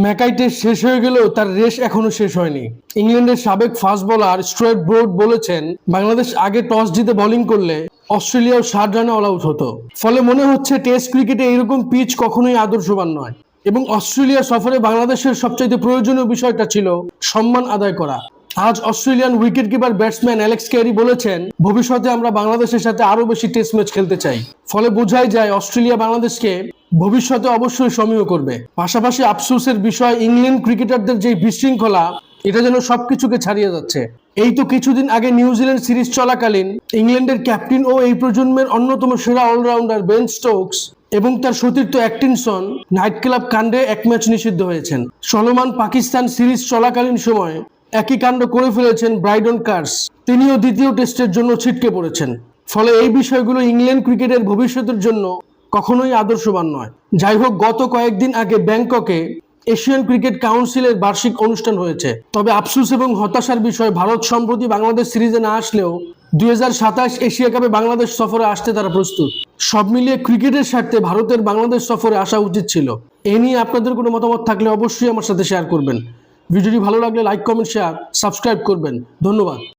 Mackay test শেষ হয়ে গেলেও তার রেশ এখনো শেষ হয়নি। ইংল্যান্ডের সাবেক ফাস্ট বোলার স্টুয়ার্ট ব্রড বলেছেন, বাংলাদেশ আগে টস জিতে বোলিং করলে অস্ট্রেলিয়াও 60 রানে অল আউট হতো। ফলে মনে হচ্ছে টেস্ট ক্রিকেটে এইরকম পিচ কখনোই আদর্শবান নয় এবং অস্ট্রেলিয়া সফরে বাংলাদেশের সবচাইতে প্রয়োজনীয় বিষয়টা ছিল সম্মান আদায় করা। আজ Australian wicket keeper batsman Alex Carey বলেছেন, ভবিষ্যতে আমরা বাংলাদেশের সাথে আরো বেশি টেস্ট ম্যাচ খেলতে চাই। ফলে বোঝাই যায় অস্ট্রেলিয়া বাংলাদেশকে ভবিষ্যতে অবশ্যই সমীহ করবে। পাশাপাশি আফসোসের বিষয়, ইংল্যান্ড ক্রিকেটারদের যে বিশৃঙ্খলা, এটা যেন সবকিছুকে ছাড়িয়ে যাচ্ছে। এই তো কিছুদিন আগে নিউজিল্যান্ড সিরিজ চলাকালীন ইংল্যান্ডের ক্যাপ্টেন ও এই প্রজন্মের অন্যতম সেরা অলরাউন্ডার বেন স্টোকস এবং তার সতীর্থ অ্যাটকিনসন নাইট ক্লাব কাণ্ডে এক ম্যাচ নিষিদ্ধ হয়েছেন। চলমান পাকিস্তান সিরিজ চলাকালীন সময়ে একই কাণ্ড করে ফেলেছেন ব্রাইডন কার্স, তিনিও দ্বিতীয় টেস্টের জন্য ছিটকে পড়েছেন। ফলে এই বিষয়গুলো ইংল্যান্ড ক্রিকেটের ভবিষ্যতের জন্য কখনোই আদর্শবান নয়। যাই হোক, গত কয়েকদিন আগে ব্যাংককে এশিয়ান ক্রিকেট কাউন্সিলের বার্ষিক অনুষ্ঠান হয়েছে। তবে আফসোস এবং হতাশার বিষয়, ভারত সম্প্রতি বাংলাদেশ সিরিজে না আসলেও 2027 এশিয়া কাপে বাংলাদেশ সফরে আসতে তারা প্রস্তুত। সব মিলিয়ে ক্রিকেটের স্বার্থে ভারতের বাংলাদেশ সফরে আসা উচিত ছিল। এ নিয়ে আপনাদের কোনো মতামত থাকলে অবশ্যই আমার সাথে শেয়ার করবেন। ভিডিওটি ভালো লাগলে লাইক, কমেন্ট, শেয়ার, সাবস্ক্রাইব করবেন। ধন্যবাদ।